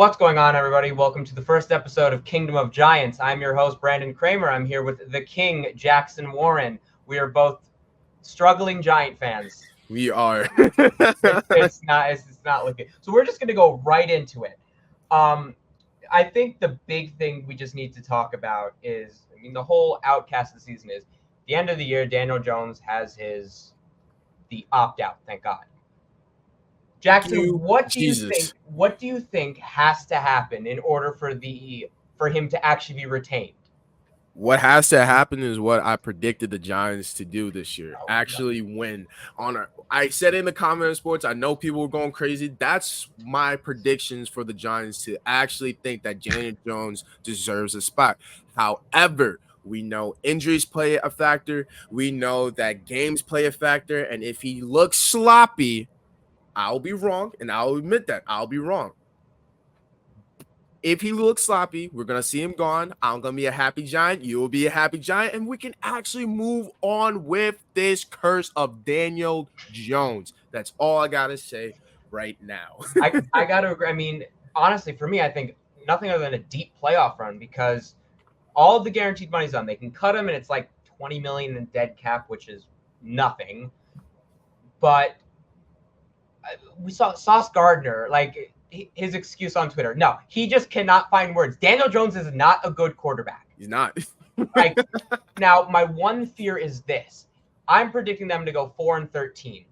What's going on, everybody? Welcome to the first episode of Kingdom of Giants. I'm your host, Brandon Kramer. I'm here with the King, Jackson Warren. We are both struggling Giant fans. We are. It's not looking. So we're just going to go right into it. I think the big thing we just need to talk about is, the whole outcast of the season is the end of the year. Daniel Jones has the opt out. Thank God. Jackson, what do you think? What do you think has to happen in order for him to actually be retained? What has to happen is what I predicted the Giants to do this year. Actually win. I said in the comment sports, I know people were going crazy. That's my predictions for the Giants to actually think that Daniel Jones deserves a spot. However, we know injuries play a factor. We know that games play a factor. And if he looks sloppy, I'll be wrong, and I'll admit that I'll be wrong. If he looks sloppy, we're going to see him gone. I'm going to be a happy Giant. You will be a happy Giant, and we can actually move on with this curse of Daniel Jones. That's all I got to say right now. I got to agree. Honestly, for me, I think nothing other than a deep playoff run because all of the guaranteed money's done. They can cut him, and it's like $20 million in dead cap, which is nothing. But we saw Sauce Gardner, like his excuse on Twitter. No, he just cannot find words. Daniel Jones is not a good quarterback. He's not. Now, my one fear is this. I'm predicting them to go 4-13.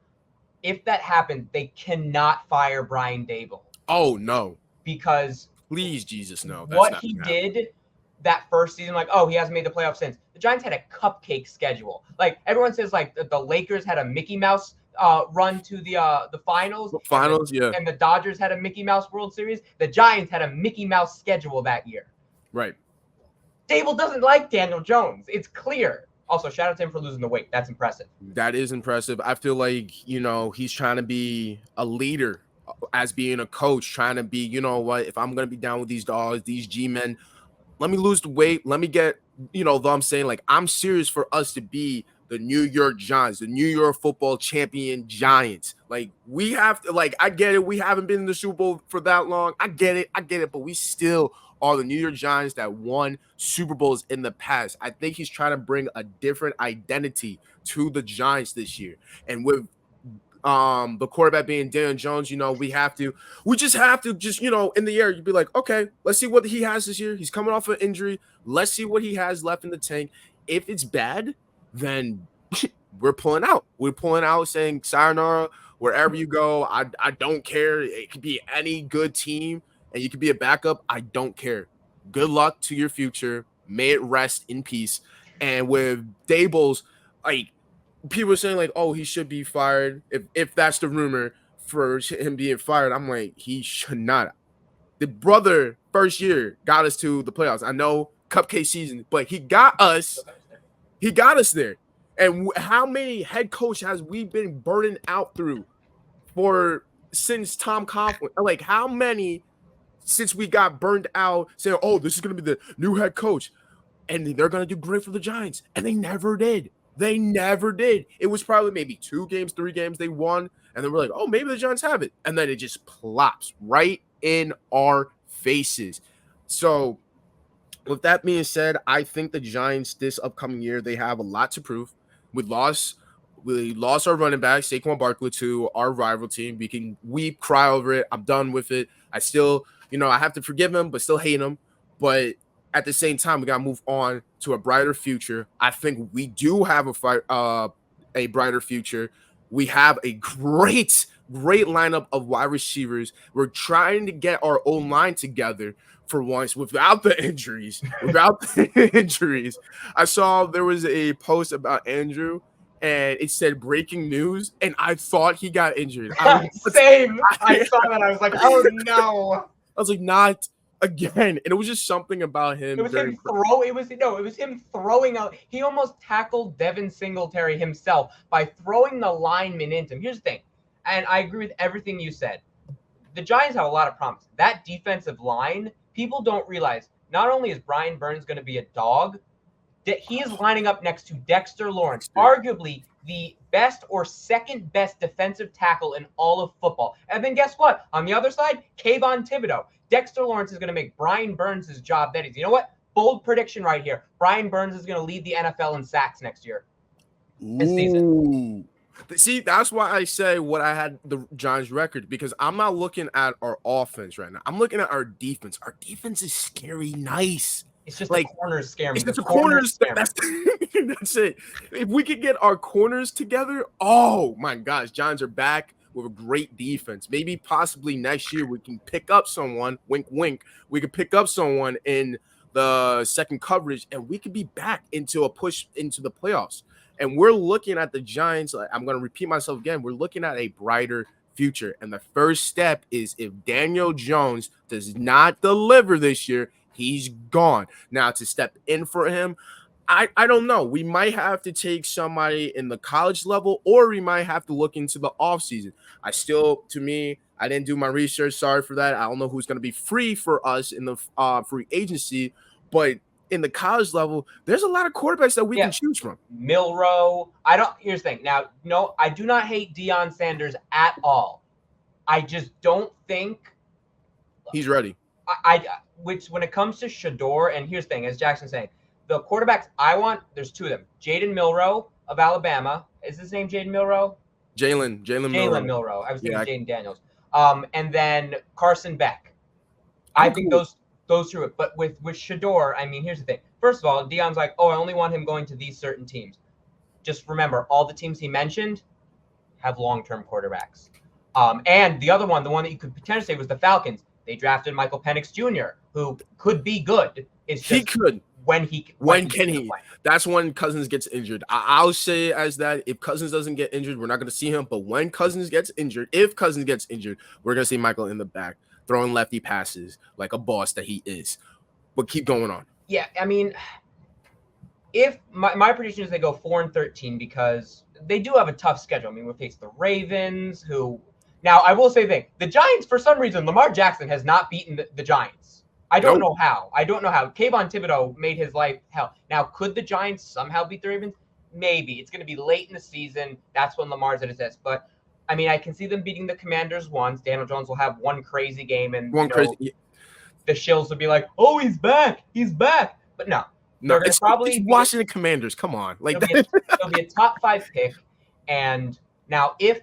If that happens, they cannot fire Brian Daboll. Oh, no. Because please, Jesus, no. What he did that first season, he hasn't made the playoffs since. The Giants had a cupcake schedule. Everyone says, the Lakers had a Mickey Mouse run to the finals. And the Dodgers had a Mickey Mouse World Series. The Giants had a Mickey Mouse schedule that year. Right. Daboll doesn't like Daniel Jones. It's clear. Also, shout out to him for losing the weight. That's impressive. That is impressive. I feel like, he's trying to be a leader as being a coach, trying to be, if I'm going to be down with these dogs, these G-men, let me lose the weight. Let me get, though I'm saying, I'm serious for us to be the New York Giants, the New York football champion Giants. We have to, I get it. We haven't been in the Super Bowl for that long. I get it. But we still are the New York Giants that won Super Bowls in the past. I think he's trying to bring a different identity to the Giants this year. And with the quarterback being Daniel Jones, we just have to in the air, you'd be like, okay, let's see what he has this year. He's coming off an injury. Let's see what he has left in the tank. If it's bad, then we're pulling out. We're pulling out saying sayonara wherever you go. I don't care. It could be any good team and you could be a backup. I don't care. Good luck to your future. May it rest in peace. And with Daboll's, people are saying oh, he should be fired. If that's the rumor for him being fired, I'm like, he should not. The brother first year got us to the playoffs. I know cupcake season, but he got us. He got us there. And how many head coach has we been burning out through since Tom Coughlin? How many since we got burned out saying, oh, this is going to be the new head coach and they're going to do great for the Giants. And they never did. It was probably maybe 2 games, 3 games they won. And then we're like, oh, maybe the Giants have it. And then it just plops right in our faces. So with that being said, I think the Giants this upcoming year, they have a lot to prove. We lost our running back, Saquon Barkley, to our rival team. We can weep, cry over it. I'm done with it. I still, I have to forgive him, but still hate him. But at the same time, we got to move on to a brighter future. I think we do have a brighter future. We have a great lineup of wide receivers. We're trying to get our own line together for once without the injuries. I saw there was a post about Andrew and it said breaking news and I thought he got injured. Same. I saw that. I was like, oh no. I was like, not again. And it was just something about him. It was him throwing out. He almost tackled Devin Singletary himself by throwing the lineman into him. Here's the thing, and I agree with everything you said. The Giants have a lot of promise. That defensive line, people don't realize, not only is Brian Burns going to be a dog, He is lining up next to Dexter Lawrence, arguably the best or second best defensive tackle in all of football. And then guess what? On the other side, Kayvon Thibodeau. Dexter Lawrence is going to make Brian Burns' job that is. You know what? Bold prediction right here. Brian Burns is going to lead the NFL in sacks next year. This season. See, that's why I say what I had the Giants record, because I'm not looking at our offense right now. I'm looking at our defense. Our defense is scary nice. It's just like the corners scare me. It's just the corners. That's it. If we could get our corners together, oh my gosh, Giants are back with a great defense. Maybe possibly next year we can pick up someone. Wink, wink. We could pick up someone in the second coverage, and we could be back into a push into the playoffs. And we're looking at the Giants. I'm going to repeat myself again. We're looking at a brighter future. And the first step is if Daniel Jones does not deliver this year, he's gone. Now, to step in for him, I don't know. We might have to take somebody in the college level, or we might have to look into the offseason. I didn't do my research. Sorry for that. I don't know who's going to be free for us in the free agency, but in the college level, there's a lot of quarterbacks that we can choose from. Milroe. Here's the thing. Now, no, I do not hate Deion Sanders at all. I just don't think he's ready. When it comes to Shedeur, and here's the thing, as Jackson's saying, the quarterbacks I want, there's two of them. Jalen Milroe of Alabama. Is his name Jaden Milroe? Jalen Milroe. I was thinking Jaden Daniels. And then Carson Beck. I think those through it. But with Shedeur, I mean, here's the thing. First of all, Deion's like, I only want him going to these certain teams. Just remember, all the teams he mentioned have long-term quarterbacks. And the other one, the one that you could potentially say was the Falcons. They drafted Michael Penix Jr., who could be good. He could. When can he? That's when Cousins gets injured. I'll say it as that. If Cousins doesn't get injured, we're not going to see him. But when Cousins gets injured, we're going to see Michael in the back, throwing lefty passes like a boss that he is. But keep going on. Yeah, I mean, if my prediction is they go 4-13 because they do have a tough schedule. I mean, we face the Ravens, who now I will say the Giants, for some reason, Lamar Jackson has not beaten the Giants. I don't know how. Kayvon Thibodeau made his life hell. Now, could the Giants somehow beat the Ravens? Maybe. It's going to be late in the season. That's when Lamar's at his best. But I mean, I can see them beating the Commanders once. Daniel Jones will have one crazy game, and the shills will be like, "Oh, he's back! He's back!" But no, it's probably Washington Commanders. Come on, it'll be a top 5 pick. And now, if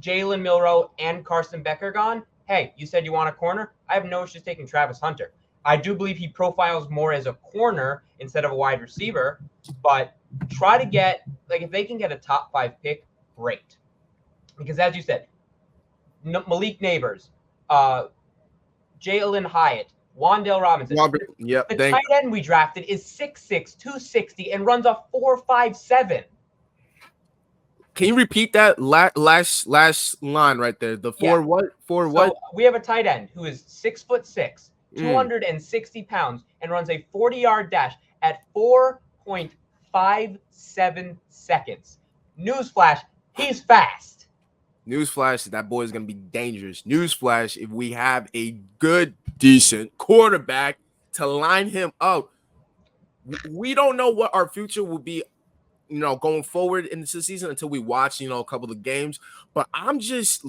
Jalen Milroe and Carson Beck are gone, hey, you said you want a corner. I have no issues taking Travis Hunter. I do believe he profiles more as a corner instead of a wide receiver. But try to get if they can get a top 5 pick, great. Because as you said, Malik Neighbors, Jalen Hyatt, Wan'Dale Robinson. The tight end we drafted is 6'6", 260, and runs a 4.57. Can you repeat that last line right there? The what? We have a tight end who is 6'6", 260 pounds, and runs a 40-yard dash at 4.57 seconds. Newsflash, he's fast. Newsflash, that boy is going to be dangerous. Newsflash, if we have a good, decent quarterback to line him up, we don't know what our future will be, going forward into the season until we watch, a couple of games. But I'm just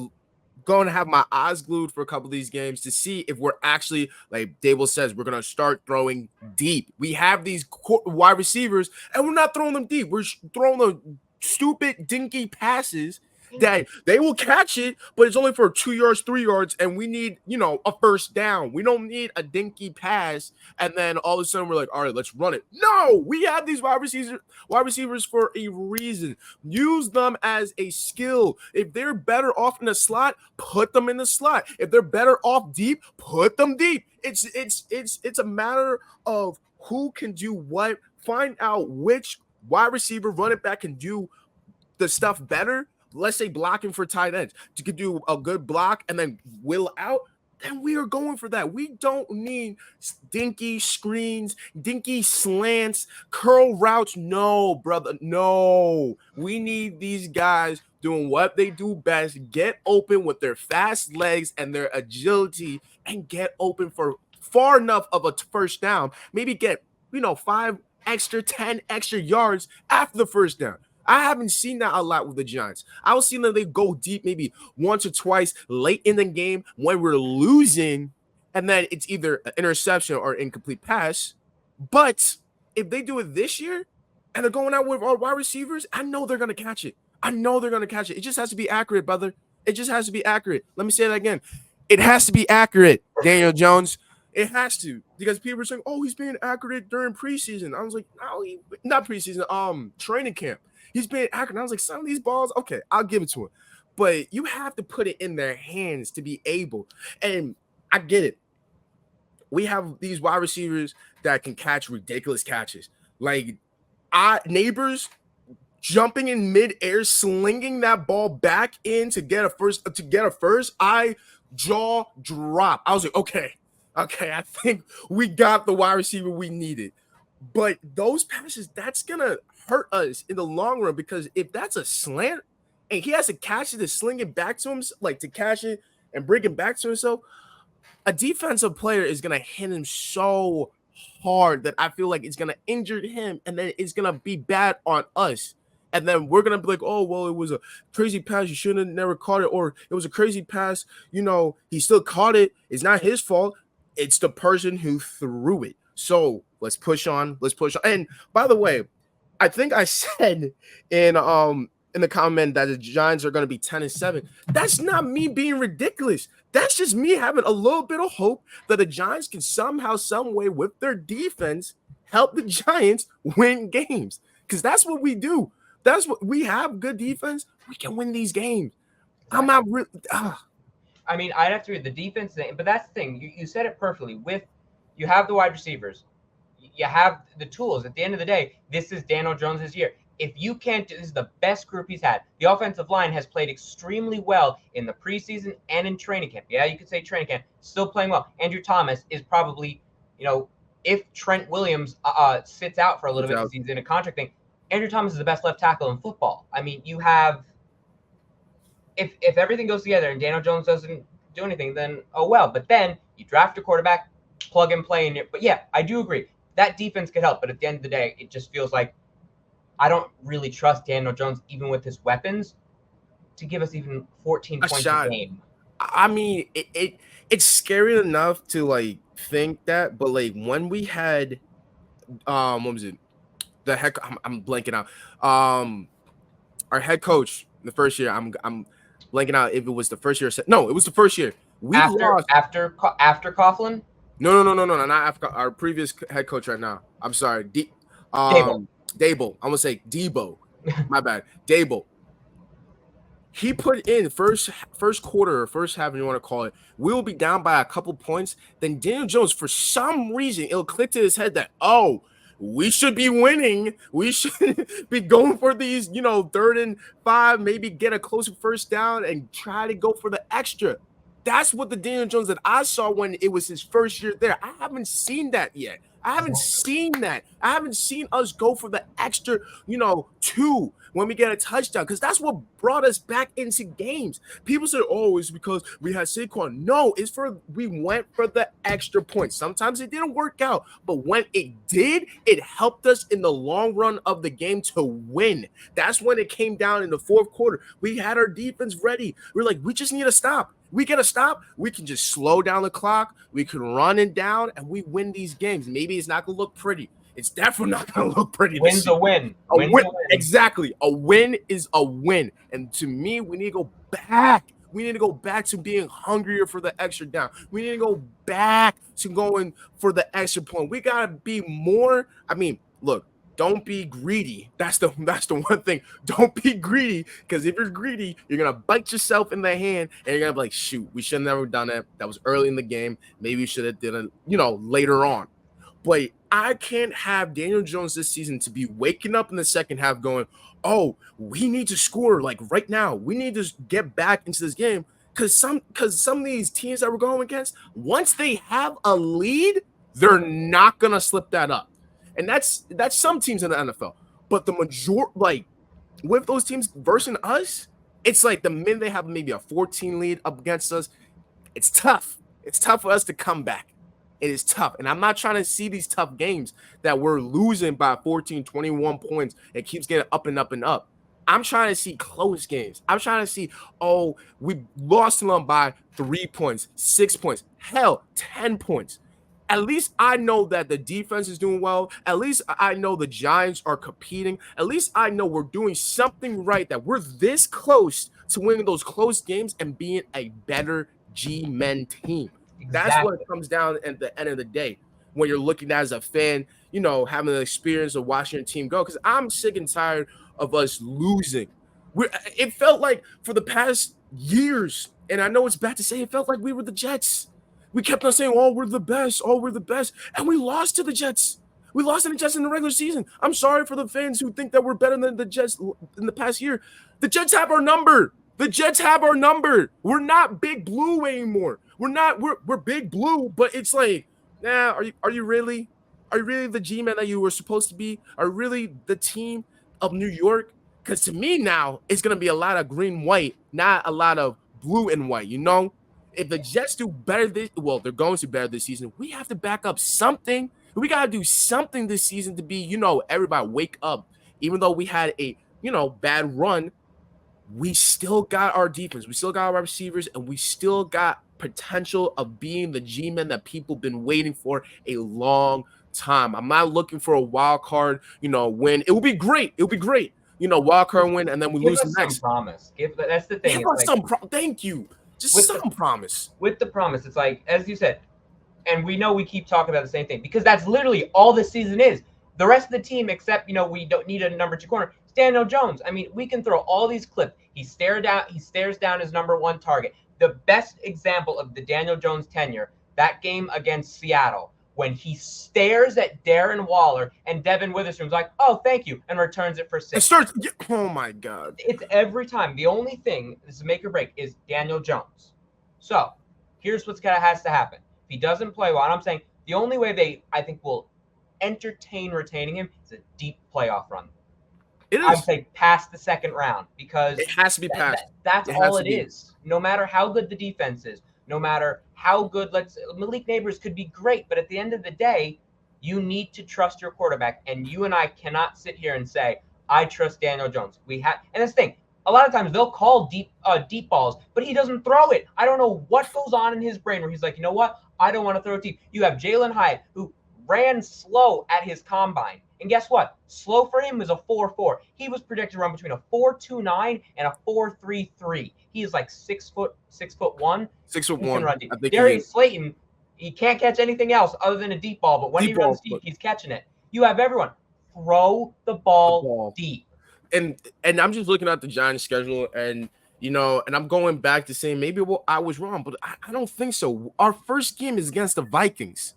going to have my eyes glued for a couple of these games to see if we're actually, like Dable says, we're going to start throwing deep. We have these wide receivers, and we're not throwing them deep. We're throwing the stupid, dinky passes that they will catch it, but it's only for 2 yards, 3 yards, and we need, a first down. We don't need a dinky pass, and then all of a sudden we're like, all right, let's run it. No, we have these wide receivers for a reason. Use them as a skill. If they're better off in the slot, put them in the slot. If they're better off deep, put them deep. It's a matter of who can do what. Find out which wide receiver, running back can do the stuff better. Let's say blocking for tight ends. You could do a good block and then will out. Then we are going for that. We don't need dinky screens, dinky slants, curl routes. No, brother. No. We need these guys doing what they do best. Get open with their fast legs and their agility and get open for far enough of a first down. Maybe get, 5 extra 10 extra yards after the first down. I haven't seen that a lot with the Giants. I was seeing that they go deep maybe once or twice late in the game when we're losing, and then it's either an interception or incomplete pass. But if they do it this year and they're going out with our wide receivers, I know they're going to catch it. I know they're going to catch it. It just has to be accurate, brother. It just has to be accurate. Let me say that again. It has to be accurate, Daniel Jones. It has to, because people are saying, "Oh, he's being accurate during preseason." I was like, "No, not preseason. Training camp. He's being accurate." I was like, "Some of these balls, okay, I'll give it to him, but you have to put it in their hands to be able." And I get it. We have these wide receivers that can catch ridiculous catches, like Neighbors jumping in midair, slinging that ball back in to get a first. I jaw drop. I was like, okay, I think we got the wide receiver we needed. But those passes, that's gonna hurt us in the long run, because if that's a slant and he has to catch it to sling it back to him, like to catch it and bring it back to himself, a defensive player is gonna hit him so hard that I feel like it's gonna injure him, and then it's gonna be bad on us. And then we're gonna be like, "Oh, well, it was a crazy pass. You should have never caught it," or "It was a crazy pass. He still caught it. It's not his fault. It's the person who threw it." So let's push on. And by the way, I think I said in the comment that the Giants are going to be 10-7. That's not me being ridiculous. That's just me having a little bit of hope that the Giants can somehow, some way, with their defense, help the Giants win games. Because that's what we do. That's what we have. Good defense. We can win these games. I'm not really. I mean, I'd have to read the defense thing, but that's the thing. You said it perfectly. You have the wide receivers, you have the tools. At the end of the day, this is Daniel Jones' year. If you can't do this, is the best group he's had. The offensive line has played extremely well in the preseason and in training camp. Yeah, you could say training camp, still playing well. Andrew Thomas is probably, if Trent Williams sits out for a little bit because he's in a contract thing, Andrew Thomas is the best left tackle in football. I mean, you have, if everything goes together and Daniel Jones doesn't do anything, then oh well. But then you draft a quarterback, plug and play in it. But yeah, I do agree. That defense could help. But at the end of the day, it just feels like I don't really trust Daniel Jones, even with his weapons, to give us even 14 points a game. I mean, it's scary enough to think that, but when we had what was it? The heck, I'm blanking out. Our head coach the first year, I'm blanking out if it was the first year. No, it was the first year. We lost after Coughlin. No, not after our previous head coach right now. I'm sorry, Dable. I'm gonna say Debo. My bad. Dable. He put in first quarter or first half, you want to call it. We'll be down by a couple points. Then Daniel Jones, for some reason, it'll click to his head that, we should be winning. We should be going for these, 3rd and 5, maybe get a closer first down and try to go for the extra. That's what the Daniel Jones that I saw when it was his first year there. I haven't seen that yet. I haven't seen that. I haven't seen us go for the extra, 2 when we get a touchdown, because that's what brought us back into games. People say, it's because we had Saquon. No, we went for the extra point. Sometimes it didn't work out, but when it did, it helped us in the long run of the game to win. That's when it came down in the fourth quarter. We had our defense ready. We're like, we just need to stop. We get a stop. We can just slow down the clock. We can run it down, and we win these games. Maybe it's not going to look pretty. It's definitely not going to look pretty. Win's a win. A win. Exactly. A win is a win. And to me, we need to go back. We need to go back to being hungrier for the extra down. We need to go back to going for the extra point. We got to be more. I mean, look, don't be greedy. That's the one thing. Don't be greedy, because if you're greedy, you're going to bite yourself in the hand, and you're going to be like, shoot, we should have never done that. That was early in the game. Maybe we should have done it, later on. But I can't have Daniel Jones this season to be waking up in the second half going, we need to score right now. We need to get back into this game, because some of these teams that we're going against, once they have a lead, they're not going to slip that up. And that's some teams in the NFL. But the majority, with those teams versus us, it's like the minute they have maybe a 14 lead up against us, it's tough. It's tough for us to come back. It is tough. And I'm not trying to see these tough games that we're losing by 14, 21 points. It keeps getting up and up and up. I'm trying to see close games. I'm trying to see, oh, we lost to them by 3 points, 6 points, hell, 10 points. At least I know that the defense is doing well. At least I know the Giants are competing. At least I know we're doing something right, that we're this close to winning those close games and being a better G-Men team. Exactly. That's what it comes down at the end of the day when you're looking at as a fan, having the experience of watching your team go. Because I'm sick and tired of us losing. It felt like for the past years, and I know it's bad to say, it felt like we were the Jets. We kept on saying, oh, we're the best. Oh, we're the best. And we lost to the Jets. We lost to the Jets in the regular season. I'm sorry for the fans who think that we're better than the Jets in the past year. The Jets have our number. The Jets have our number. We're not Big Blue anymore. We're Big Blue, but it's like, nah, are you really? Are you really the G-Man that you were supposed to be? Are you really the team of New York? Because to me now, it's going to be a lot of green, white, not a lot of blue and white, If the Jets do better they're going to better this season. We have to back up something. We got to do something this season to be, everybody wake up. Even though we had a, bad run, we still got our defense. We still got our receivers, and we still got potential of being the G-Men that people been waiting for a long time. I'm not looking for a wild card, win. It will be great. It will be great. Wild card win, and then we lose the next. Promise. That's the thing. Give us some thank you. Just some promise. With the promise, it's like, as you said, and we know we keep talking about the same thing because that's literally all this season is. The rest of the team, except, we don't need a number 2 corner. It's Daniel Jones. I mean, we can throw all these clips. He stares down his number 1 target. The best example of the Daniel Jones tenure, that game against Seattle, when he stares at Darren Waller and Devin Witherspoon's like, oh, thank you, and returns it for 6. Oh, my God. It's every time. The only thing, this is make or break, is Daniel Jones. So here's what's has to happen. If he doesn't play well, and I'm saying the only way I think, will entertain retaining him is a deep playoff run. It is. I would say past the second round because it has to be passed. That's all it is. No matter how good the defense is, no matter how good, Malik Neighbors could be great, but at the end of the day, you need to trust your quarterback. And you and I cannot sit here and say, I trust Daniel Jones. And that's the thing. A lot of times they'll call deep balls, but he doesn't throw it. I don't know what goes on in his brain where he's like, you know what? I don't want to throw it deep. You have Jalen Hyatt, who ran slow at his combine. And guess what? Slow for him is a 4.4. He was predicted to run between a 4.29 and a 4.33. He is like 6'1". 6'1". He can run deep. Darius Slayton, he can't catch anything else other than a deep ball, but when he runs deep, he's catching it. You have everyone. Throw the ball deep. And I'm just looking at the Giants schedule, and and I'm going back to saying maybe I was wrong, but I don't think so. Our first game is against the Vikings.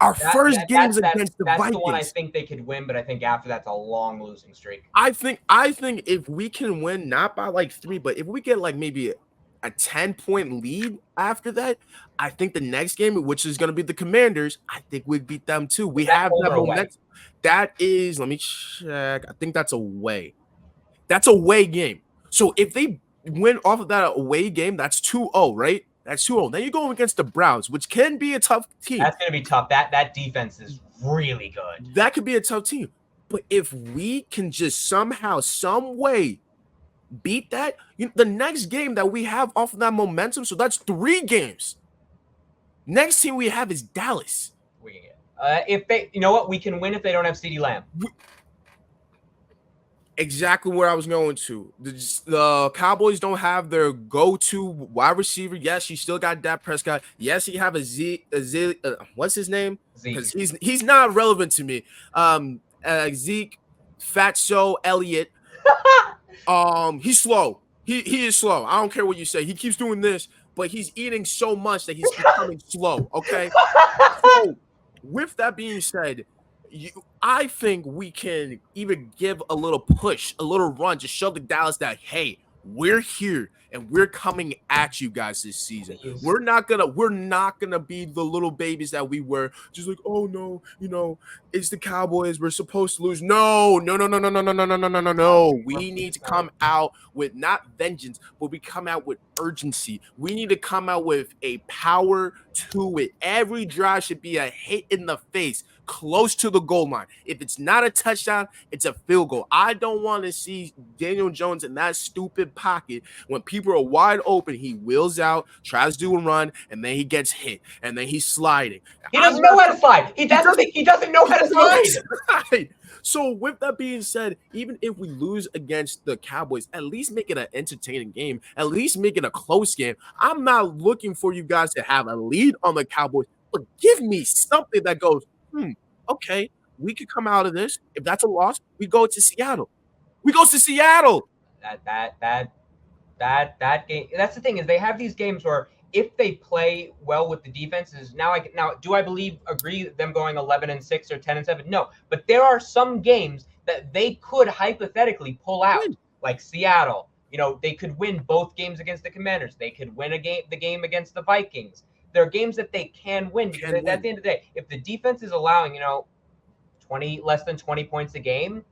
That's against the Vikings. That's the one I think they could win, but I think after that's a long losing streak. I think if we can win, not by like 3, but if we get like maybe a 10-point lead after that, I think the next game, which is going to be the Commanders, I think we'd beat them too. We have that momentum. That is, let me check. I think that's away. That's a away game. So if they win off of that away game, that's 2-0, right? That's 2-0. Then you're going against the Browns, which can be a tough team. That's going to be tough. That defense is really good. That could be a tough team. But if we can just somehow, some way beat that, the next game that we have off of that momentum, so that's 3 games. Next team we have is Dallas. If they, you know what, we can win if they don't have CeeDee Lamb. Exactly where I was going to. The Cowboys don't have their go-to wide receiver. Yes, you still got Dak Prescott. Yes, you have a what's his name? Because he's not relevant to me. Zeke, Fatso Elliott. He's slow. He is slow. I don't care what you say. He keeps doing this, but he's eating so much that he's becoming slow. Okay. So, with that being said, I think we can even give a little push, a little run to show the Dallas that, hey, we're here and we're coming at you guys this season. We're not gonna be the little babies that we were, just like, oh no, it's the Cowboys, we're supposed to lose. No. We need to come out with not vengeance, but we come out with urgency. We need to come out with a power to it. Every drive should be a hit in the face, close to the goal line. If it's not a touchdown, it's a field goal. I don't want to see Daniel Jones in that stupid pocket when people are wide open. He wheels out, tries to do a run, and then he gets hit, and then he's sliding. He doesn't know how to slide. He doesn't know how to slide. So with that being said, even if we lose against the Cowboys, at least make it an entertaining game. At least make it a close game. I'm not looking for you guys to have a lead on the Cowboys, but give me something that goes, okay, we could come out of this. If that's a loss, we go to Seattle. We go to Seattle. That game. That's the thing is they have these games where if they play well with the defenses, now do I agree them going 11-6 or 10-7? No, but there are some games that they could hypothetically pull out, like Seattle. They could win both games against the Commanders. They could win the game against the Vikings. There are games that they can win because at the end of the day, if the defense is allowing less than 20 points a game,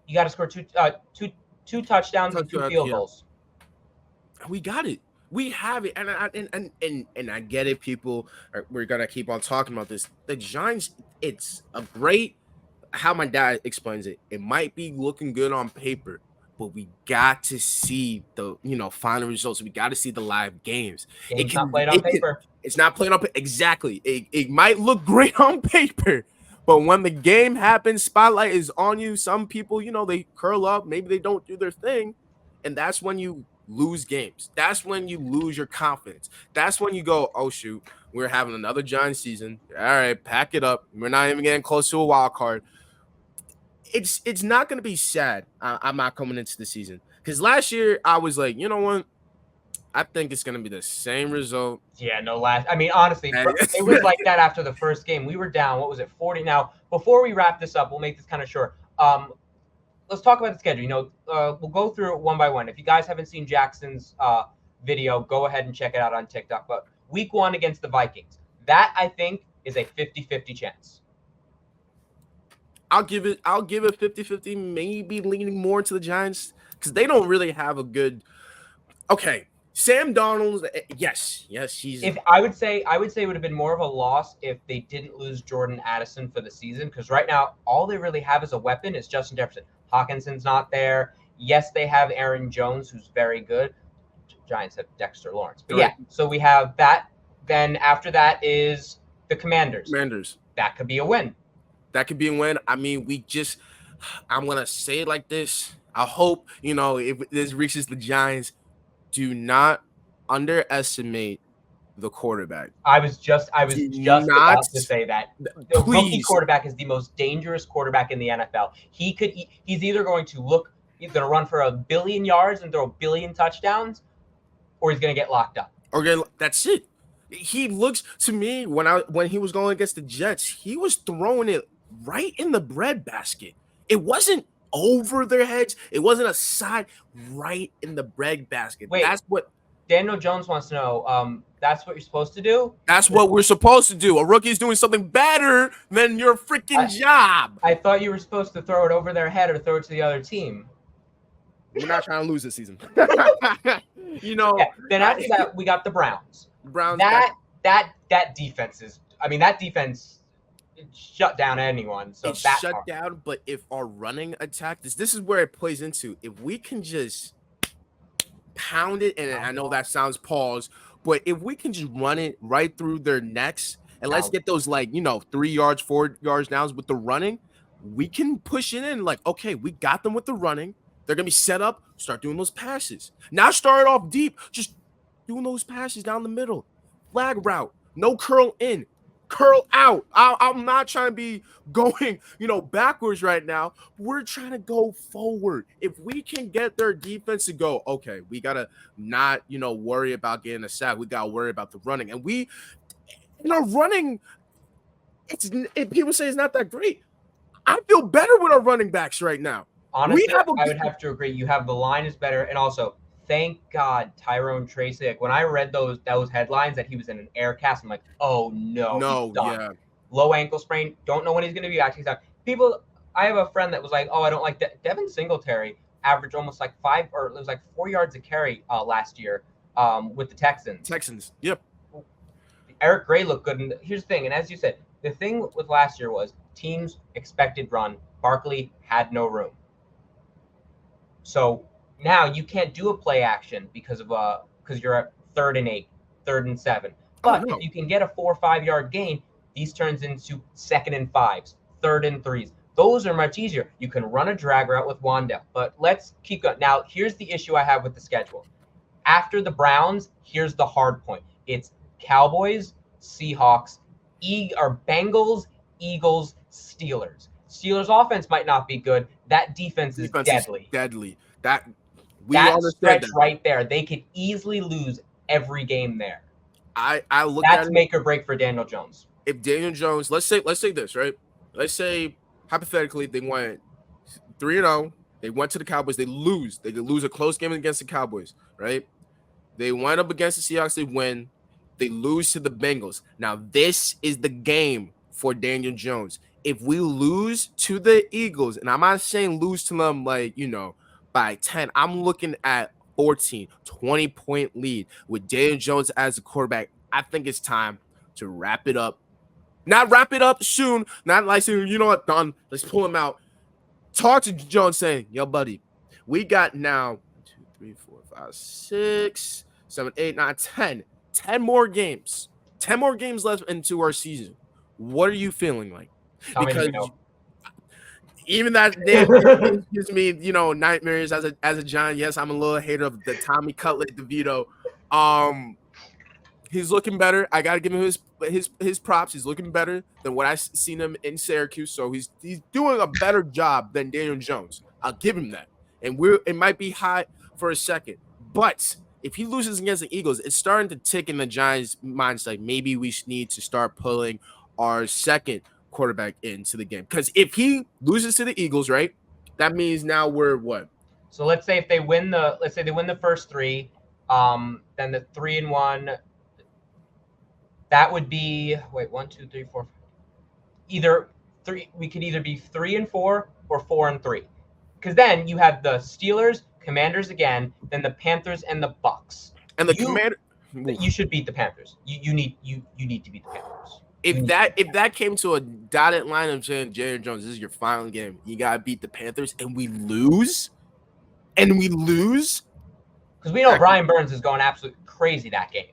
you got to score two touchdowns and 2 field goals. We got it. We have it, and I get it. People, we're gonna keep on talking about this. The Giants, it's a great. How my dad explains it. It might be looking good on paper, but we got to see the final results. We got to see the live games. It's not played on paper. It's not played on paper. Exactly. It might look great on paper, but when the game happens, spotlight is on you. Some people, they curl up. Maybe they don't do their thing, and that's when you lose games. That's when you lose your confidence. That's when you go, oh shoot, we're having another Giants season. All right, pack it up. We're not even getting close to a wild card. It's not going to be sad. I'm not coming into the season because last year I was like, you know what? I think it's going to be the same result. Yeah, honestly, it was like that after the first game. We were down. What was it, 40? Now, before we wrap this up, we'll make this kind of short. Let's talk about the schedule. We'll go through it one by one. If you guys haven't seen Jackson's video, go ahead and check it out on TikTok. But week 1 against the Vikings, that I think is a 50-50 chance. I'll give it 50-50, maybe leaning more to the Giants because they don't really have a good. Okay, Sam Darnold, yes, he's. If I would say it would have been more of a loss if they didn't lose Jordan Addison for the season because right now all they really have as a weapon is Justin Jefferson. Hawkinson's not there. Yes, they have Aaron Jones, who's very good. Giants have Dexter Lawrence. But yeah, so we have that. Then after that is the Commanders. That could be a win. I'm going to say it like this. I hope, if this reaches the Giants, do not underestimate the quarterback. I was just about to say that. The rookie quarterback is the most dangerous quarterback in the NFL. He's either going to run for 1 billion yards and throw 1 billion touchdowns, or he's going to get locked up. Okay, that's it. He looks to me when he was going against the Jets, he was throwing it right in the breadbasket. It wasn't over their heads. It wasn't a side, right in the breadbasket. Wait, that's what Daniel Jones wants to know. That's what you're supposed to do? That's what we're supposed to do. A rookie's doing something better than your freaking job. I thought you were supposed to throw it over their head or throw it to the other team. We're not trying to lose this season. Then after that, we got the Browns. That defense is. That defense shut down anyone. So it's shut down. But if our running attack, this is where it plays into. If we can just pound it, and I know that sounds pause, but if we can just run it right through their necks, and let's get those 3 yards, 4 yards downs with the running, we can push it in. Okay, we got them with the running. They're gonna be set up. Start doing those passes. Now start off deep. Just doing those passes down the middle. Flag route. No curl in. Curl out. I'm not trying to be going, backwards right now. We're trying to go forward. If we can get their defense to go, okay, we gotta not, worry about getting a sack. We gotta worry about the running. And in our running, people say it's not that great. I feel better with our running backs right now. Honestly, I would have to agree. You have the line is better, and also thank God Tyrone Tracy. When I read those headlines that he was in an air cast, I'm like, oh no, yeah, low ankle sprain. Don't know when he's going to be back. I have a friend that was like, oh, I don't like that. Devin Singletary averaged almost like 4 yards a carry last year with the Texans. Yep. Eric Gray looked good. And here's the thing, and as you said, the thing with last year was teams expected run. Barkley had no room. So now you can't do a play action because you're at 3rd and 8, 3rd and 7. But if you can get a 4 or 5 yard gain, these turns into 2nd and 5s, 3rd and 3s. Those are much easier. You can run a drag route with Wan'Dale. But let's keep going. Now, here's the issue I have with the schedule. After the Browns, here's the hard point. It's Cowboys, Seahawks, Bengals, Eagles, Steelers. Steelers offense might not be good. That defense is deadly. That stretch right there, they could easily lose every game there. I look at that's make or break for Daniel Jones. If Daniel Jones, let's say this, right? Let's say hypothetically they went 3-0. They went to the Cowboys. They lose. They lose a close game against the Cowboys, right? They went up against the Seahawks. They win. They lose to the Bengals. Now, this is the game for Daniel Jones. If we lose to the Eagles, and I'm not saying lose to them by 10, I'm looking at 14, 20-point lead with Daniel Jones as the quarterback. I think it's time to wrap it up. Not wrap it up soon. Not like saying, you know what, done. Let's pull him out. Talk to Jones saying, yo, buddy, we got now 2, 3, 4, 5, 6, 7, 8, 9, 10. 10 more games. 10 more games left into our season. What are you feeling like? Because even that gives me, nightmares as a Giant. Yes, I'm a little hater of the Tommy Cutlet DeVito. He's looking better. I gotta give him his props. He's looking better than what I've seen him in Syracuse. So he's doing a better job than Daniel Jones. I'll give him that. And it might be high for a second, but if he loses against the Eagles, it's starting to tick in the Giants' minds. Like maybe we need to start pulling our second quarterback into the game. Because if he loses to the Eagles, right, that means now we're what? So let's say they win the first 3, then the 3-1. That would be 1, 2, 3, 4. Either 3. We could either be 3-4 or 4-3. Because then you have the Steelers, Commanders again, then the Panthers and the Bucks. And you should beat the Panthers. You need to beat the Panthers. If that came to a dotted line of saying, Daniel Jones, this is your final game, you gotta beat the Panthers, and we lose, because we know Brian Burns is going absolutely crazy that game.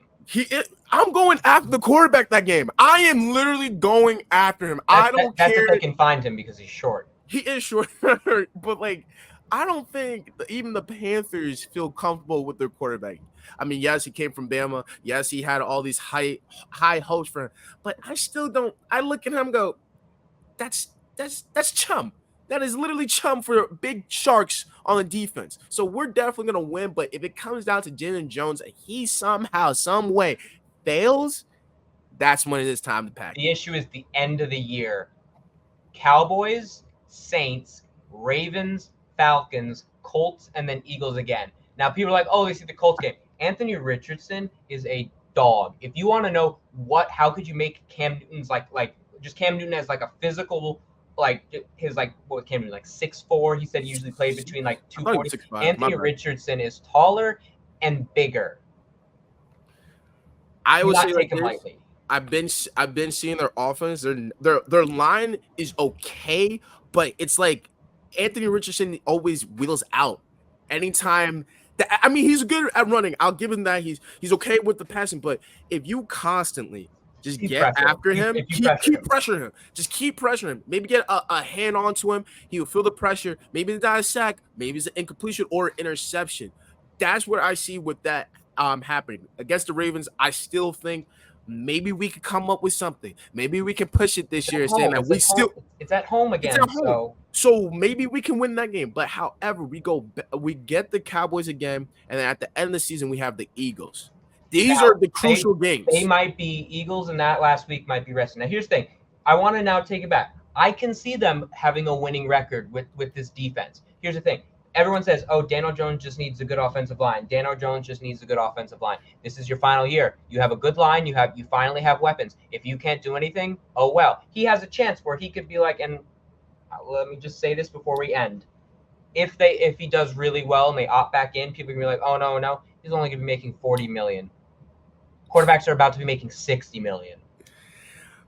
I'm going after the quarterback that game. I am literally going after him. I don't care. That's if they can find him because he's short. He is short, but I don't think even the Panthers feel comfortable with their quarterback. I mean, yes, he came from Bama. Yes, he had all these high hopes for him. But I still don't. I look at him and go, that's chum. That is literally chum for big sharks on the defense. So we're definitely going to win. But if it comes down to Daniel Jones and he somehow, some way fails, that's when it is time to pack. The issue is the end of the year. Cowboys, Saints, Ravens, Falcons, Colts, and then Eagles again. Now, people are like, oh, they see the Colts game. Anthony Richardson is a dog. If you want to know how could you make Cam Newton's just Cam Newton as a physical, his what was Cam Newton, 6'4"? He said he usually played between 240. Anthony Richardson is taller and bigger. I would say take him lightly. I've been seeing their offense. Their line is okay, but it's like Anthony Richardson always wheels out. Anytime he's good at running. I'll give him that. He's okay with the passing, but if you constantly just get after him, keep pressuring him. Just keep pressuring him. Maybe get a hand onto him. He will feel the pressure. Maybe it's not a sack. Maybe it's an incompletion or interception. That's what I see with that happening against the Ravens. I still think maybe we could come up with something. Maybe we can push it this year, saying that it's at home again. So maybe we can win that game. But however, we get the Cowboys again, and then at the end of the season, we have the Eagles. These are the crucial games. They might be Eagles, and that last week might be resting. Now, here's the thing. I want to now take it back. I can see them having a winning record with this defense. Here's the thing. Everyone says, oh, Daniel Jones just needs a good offensive line. Daniel Jones just needs a good offensive line. This is your final year. You have a good line. You finally have weapons. If you can't do anything, oh, well. He has a chance where he could be and let me just say this before we end. if he does really well and they opt back in, people are gonna be like, oh no, he's only gonna be making $40 million. Quarterbacks are about to be making $60 million.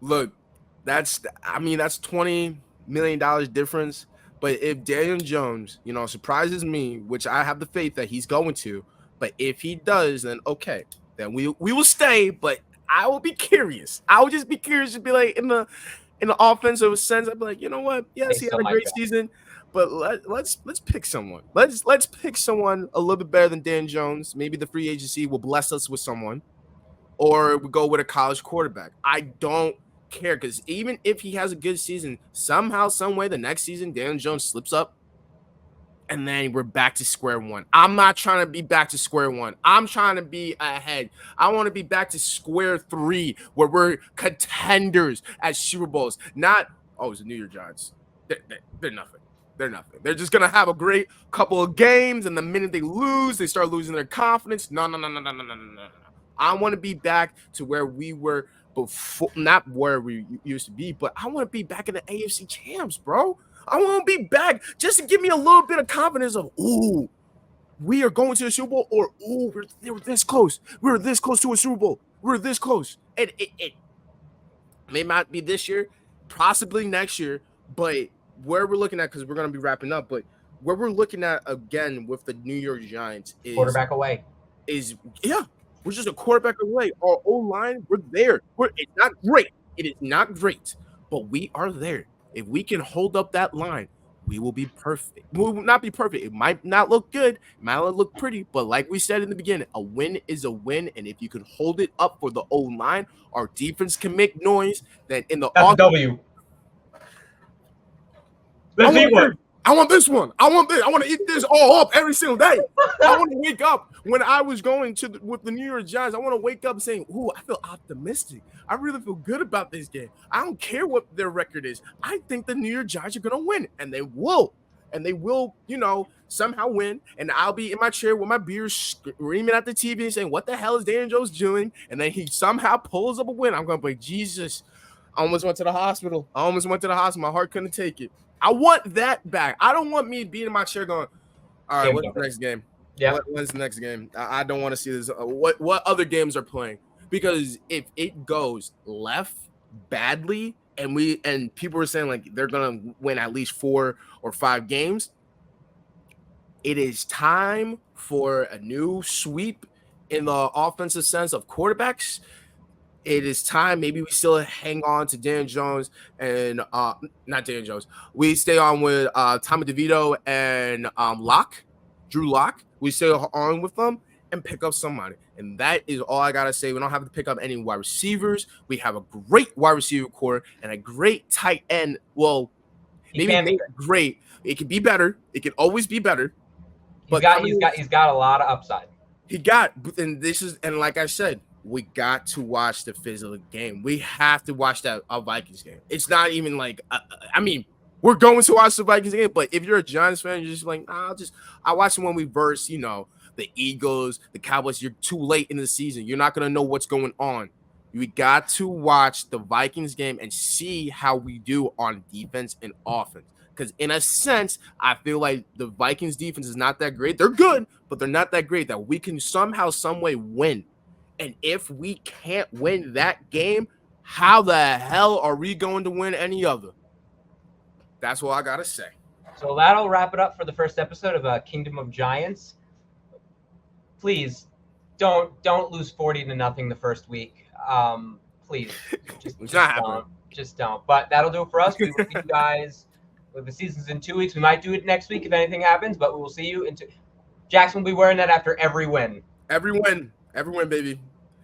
Look, that's $20 million difference. But if Daniel Jones, surprises me, which I have the faith that he's going to, but if he does, then okay, then we will stay. But I will be curious. I will just be curious to be like in the offensive sense. I'd be like, you know what? Yes, he had a great season, but let's pick someone. Let's pick someone a little bit better than Dan Jones. Maybe the free agency will bless us with someone, or we go with a college quarterback. I don't care, because even if he has a good season, somehow, some way, the next season, Daniel Jones slips up, and then we're back to square one. I'm not trying to be back to square one. I'm trying to be ahead. I want to be back to square three, where we're contenders at Super Bowls. Not, it's the New York Giants. They're nothing. They're nothing. They're just gonna have a great couple of games, and the minute they lose, they start losing their confidence. No. I want to be back to where we were before, not where we used to be, but I want to be back in the AFC champs, bro. I want to be back just to give me a little bit of confidence of, we are going to the Super Bowl, or they were this close. We were this close to a Super Bowl. We were this close. And it may not be this year, possibly next year, but where we're looking at, because we're going to be wrapping up, but where we're looking at again with the New York Giants is quarterback away. We're just a quarterback away. Our O-line, we're there. It's not great. It is not great, but we are there. If we can hold up that line, we will be perfect. We will not be perfect. It might not look good. It might not look pretty, but like we said in the beginning, a win is a win, and if you can hold it up for the O-line, our defense can make noise, then in the W. Let's see one. I want this one. I want this. I want to eat this all up every single day. I want to wake up when I was going with the New York Giants. I want to wake up saying, I feel optimistic. I really feel good about this game. I don't care what their record is. I think the New York Giants are going to win, and they will. And they will, somehow win. And I'll be in my chair with my beer screaming at the TV and saying, what the hell is Daniel Jones doing? And then he somehow pulls up a win. I'm going to be like, Jesus, I almost went to the hospital. My heart couldn't take it. I want that back. I don't want me being in my chair going, all right, what's the next game? Yeah. What's the next game? I don't want to see this. What other games are playing? Because if it goes left badly, and people are saying like they're gonna win at least 4 or 5 games, it is time for a new sweep in the offensive sense of quarterbacks. It is time. Maybe we still hang on to Dan Jones and not Dan Jones. We stay on with Tommy DeVito and Drew Lock. We stay on with them and pick up somebody. And that is all I gotta say. We don't have to pick up any wide receivers. We have a great wide receiver core and a great tight end. Well, maybe not great. It can be better. It can always be better. But he's got a lot of upside. And like I said, we got to watch the physical game. We have to watch that Vikings game. It's not even like, we're going to watch the Vikings game, but if you're a Giants fan, you're just like, I watch them when we verse, the Eagles, the Cowboys. You're too late in the season. You're not going to know what's going on. We got to watch the Vikings game and see how we do on defense and offense. Because in a sense, I feel like the Vikings defense is not that great. They're good, but they're not that great that we can somehow, some way win. And if we can't win that game, how the hell are we going to win any other? That's what I got to say. So that'll wrap it up for the first episode of Kingdom of Giants. Please don't lose 40-0 the first week. Please, just don't. But that'll do it for us. We will see you guys. The season's in 2 weeks. We might do it next week if anything happens, but we will see you. Jackson will be wearing that after every win. Every win, baby.